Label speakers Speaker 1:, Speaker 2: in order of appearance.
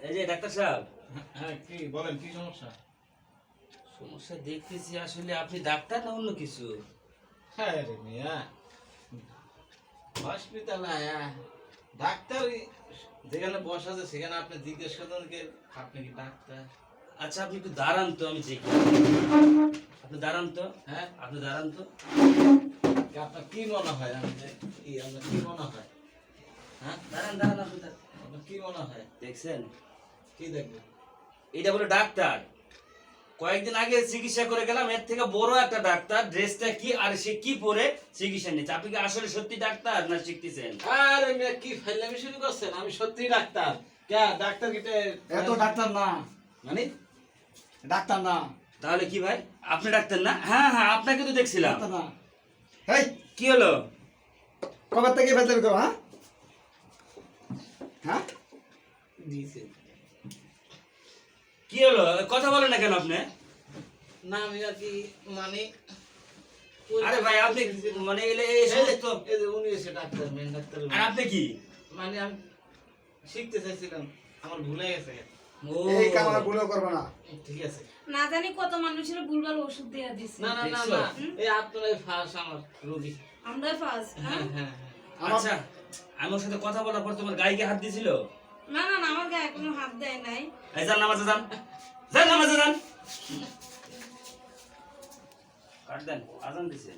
Speaker 1: এই যে ডাক্তার সাহেব,
Speaker 2: হ্যাঁ কি বলেন, কি সমস্যা?
Speaker 1: সমস্যা দেখতেছি আসলে আপনি ডাক্তার না অন্য কিছু?
Speaker 2: হ্যাঁ রে মিয়া, হসপিটালে আয়া ডাক্তার যেখানে বসা আছে সেখানে আপনি জিজ্ঞেস করেন যে আপনি কি ডাক্তার?
Speaker 1: আচ্ছা আপনি একটু দাঁড়ান তো, আমি দেখি। আপনি দাঁড়ান তো,
Speaker 2: হ্যাঁ,
Speaker 1: আপনি দাঁড়ান তো।
Speaker 2: আপনার কি মনে হয়? আপনার কি মনে হয়? হ্যাঁ,
Speaker 1: দাঁড়ান দাঁড়ান, আপনি দাঁড়ান।
Speaker 2: আপনার কি মনে হয়?
Speaker 1: দেখছেন
Speaker 2: কি দেখবেন?
Speaker 1: এটা বলে ডাক্তার? কয়েকদিন আগে চিকিৎসা করে গেলাম, এর থেকে বড় একটা ডাক্তার, ড্রেসটা কি আর সে কি পরে চিকিৎসা নিচ্ছে। আপনি কি আসলে সত্যি ডাক্তার না শিখতেছেন?
Speaker 2: আরে মিয়া, কি ফাইলামি শুরু করছেন? আমি সত্যি ডাক্তার। কে ডাক্তার? কিটা
Speaker 3: এত ডাক্তার না,
Speaker 2: মানে
Speaker 3: ডাক্তার না,
Speaker 1: তাহলে কি ভাই, আপনি ডাক্তার না? হ্যাঁ হ্যাঁ, আপনাকে তো দেখছিলাম।
Speaker 3: ডাক্তার না। এই
Speaker 1: কি হলো?
Speaker 3: কবে থেকে বেতন করো? হ্যাঁ হ্যাঁ,
Speaker 2: দিয়েছে
Speaker 1: কি হলো, কথা বলেন না কেন আপনি?
Speaker 2: না, আমি আর কি মানে
Speaker 1: আরে ভাই আপনি মানে এই সমস্ত,
Speaker 2: এই যে উনি এসে ডাক্তার, মেন ডাক্তার।
Speaker 1: আর আপনি কি?
Speaker 2: মানে আমি শিখতে চাইছিলাম, আমার ভুলে গেছে।
Speaker 1: ও
Speaker 3: এই কাম আর ভুলও করবো না।
Speaker 2: ঠিক আছে।
Speaker 4: না জানি কত মানুষের ভুলভাল ওষুধ দেয়া দিছে।
Speaker 2: না না না
Speaker 1: দেখছো?
Speaker 2: না, এই আপনার এই ফার্স্ট আমার রোগী।
Speaker 4: আমরা ফার্স্ট।
Speaker 2: হ্যাঁ হ্যাঁ হ্যাঁ।
Speaker 1: আচ্ছা, আমার সাথে কথা বলার পর তোমার গায়ে হাত দিছিল?
Speaker 4: না না না, আমার গায়ে কোনো হাত দেয় নাই।
Speaker 1: এই যান নামাজে যান, যান নামাজে যান। কাট দেন, আজান দিছে।